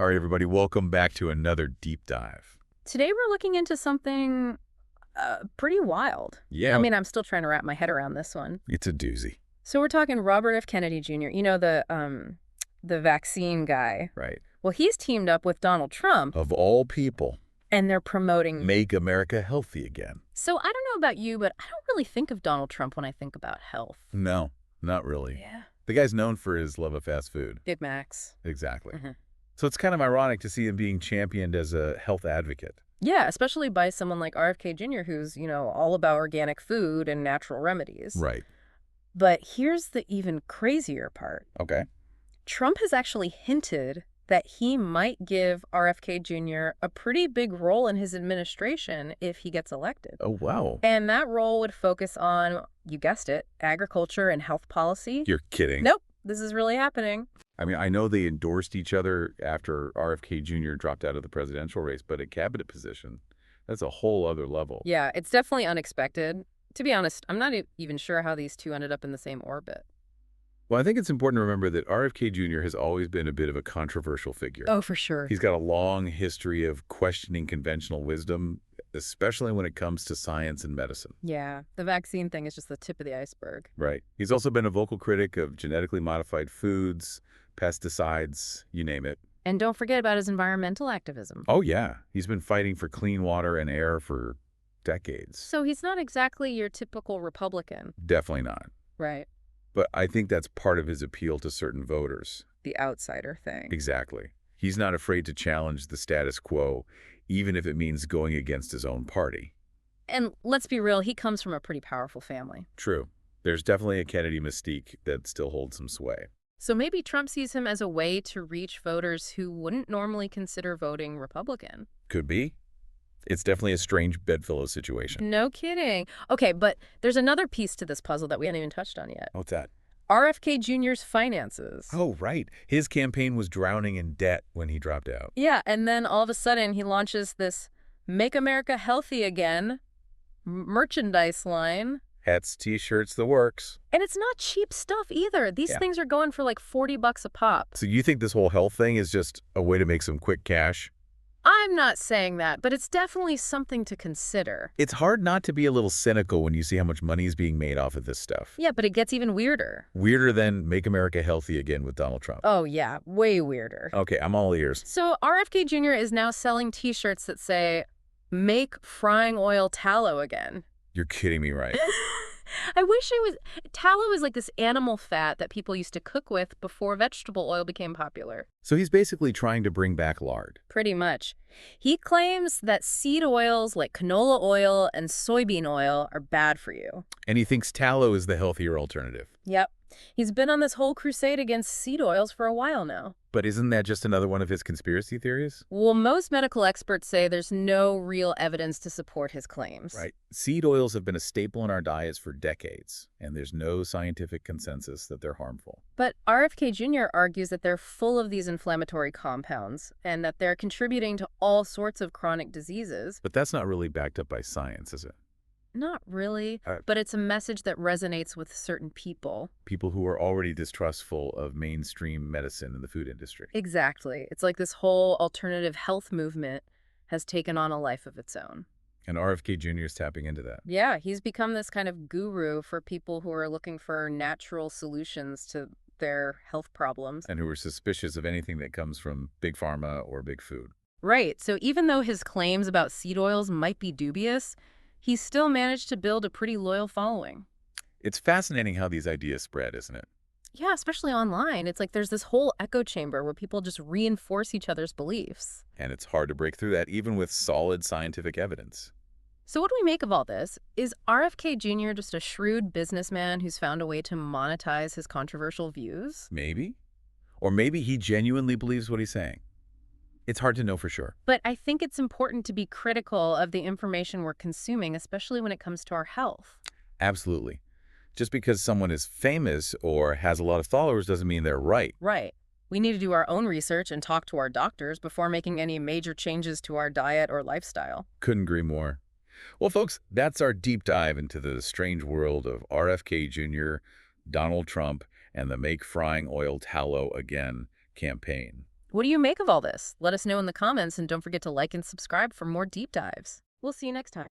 All right, everybody, welcome back to another deep dive. Today we're looking into something pretty wild. Yeah, I mean, I'm still trying to wrap my head around this one. it's a doozy, So we're talking Robert F. Kennedy Jr., the vaccine guy. right? Well, he's teamed up with Donald Trump, Of all people, and they're promoting... make America healthy again. So I don't know about you, but I don't really think of Donald Trump when I think about health. No, not really. Yeah. The guy's known for his love of fast food. Big Macs. Exactly. Mhm. So it's kind of ironic to see him being championed as a health advocate. Yeah, especially by someone like RFK Jr., who's, all about organic food and natural remedies. Right. But here's the even crazier part. Okay. Trump has actually hinted that he might give RFK Jr. a pretty big role in his administration if he gets elected. Oh, wow. And that role would focus on, you guessed it, agriculture and health policy. You're kidding. Nope, this is really happening. I mean, I know they endorsed each other after RFK Jr. dropped out of the presidential race, but a cabinet position, that's a whole other level. Yeah, it's definitely unexpected. To be honest, I'm not even sure how these two ended up in the same orbit. Well, I think it's important to remember that RFK Jr. has always been a bit of a controversial figure. Oh, for sure. He's got a long history of questioning conventional wisdom, especially when it comes to science and medicine. Yeah, the vaccine thing is just the tip of the iceberg. Right. He's also been a vocal critic of genetically modified foods, pesticides, you name it. And don't forget about his environmental activism. Oh, yeah. He's been fighting for clean water and air for decades. So he's not exactly your typical Republican. Definitely not. Right. But I think that's part of his appeal to certain voters. The outsider thing. Exactly. He's not afraid to challenge the status quo, even if it means going against his own party. And let's be real, he comes from a pretty powerful family. True. There's definitely a Kennedy mystique that still holds some sway. So maybe Trump sees him as a way to reach voters who wouldn't normally consider voting Republican. Could be. It's definitely a strange bedfellow situation. No kidding. Okay, but there's another piece to this puzzle that we haven't even touched on yet. What's that? RFK Jr.'s finances. Oh, right. His campaign was drowning in debt when he dropped out. Yeah, and then all of a sudden he launches this Make America Healthy Again merchandise line. Hats, T-shirts, the works. And it's not cheap stuff either. These things are going for like $40 a pop. So you think this whole health thing is just a way to make some quick cash? I'm not saying that, but it's definitely something to consider. It's hard not to be a little cynical when you see how much money is being made off of this stuff. Yeah, but it gets even weirder. Weirder than Make America Healthy Again with Donald Trump. Oh, yeah, way weirder. Okay, I'm all ears. So RFK Jr. is now selling T-shirts that say, Make frying oil tallow again. You're kidding me, right? I wish it was... Tallow is like this animal fat that people used to cook with before vegetable oil became popular. So he's basically trying to bring back lard. Pretty much. He claims that seed oils like canola oil and soybean oil are bad for you. And he thinks tallow is the healthier alternative. Yep. He's been on this whole crusade against seed oils for a while now. But isn't that just another one of his conspiracy theories? Well, most medical experts say there's no real evidence to support his claims. Right. Seed oils have been a staple in our diets for decades, and there's no scientific consensus that they're harmful. But RFK Jr. argues that they're full of these inflammatory compounds and that they're contributing to all sorts of chronic diseases. But that's not really backed up by science, is it? Not really, but it's a message that resonates with certain people. People who are already distrustful of mainstream medicine in the food industry. Exactly. It's like this whole alternative health movement has taken on a life of its own. And RFK Jr. is tapping into that. Yeah, he's become this kind of guru for people who are looking for natural solutions to their health problems. And who are suspicious of anything that comes from big pharma or big food. Right. So even though his claims about seed oils might be dubious, he's still managed to build a pretty loyal following. It's fascinating how these ideas spread, isn't it? Yeah, especially online. It's like there's this whole echo chamber where people just reinforce each other's beliefs. And it's hard to break through that, even with solid scientific evidence. So what do we make of all this? Is RFK Jr. just a shrewd businessman who's found a way to monetize his controversial views? Maybe. Or maybe he genuinely believes what he's saying. It's hard to know for sure. But I think it's important to be critical of the information we're consuming, especially when it comes to our health. Absolutely. Just because someone is famous or has a lot of followers doesn't mean they're right. Right. We need to do our own research and talk to our doctors before making any major changes to our diet or lifestyle. Couldn't agree more. Well, folks, that's our deep dive into the strange world of RFK Jr., Donald Trump, and the Make Frying Oil Tallow Again campaign. What do you make of all this? Let us know in the comments, and don't forget to like and subscribe for more deep dives. We'll see you next time.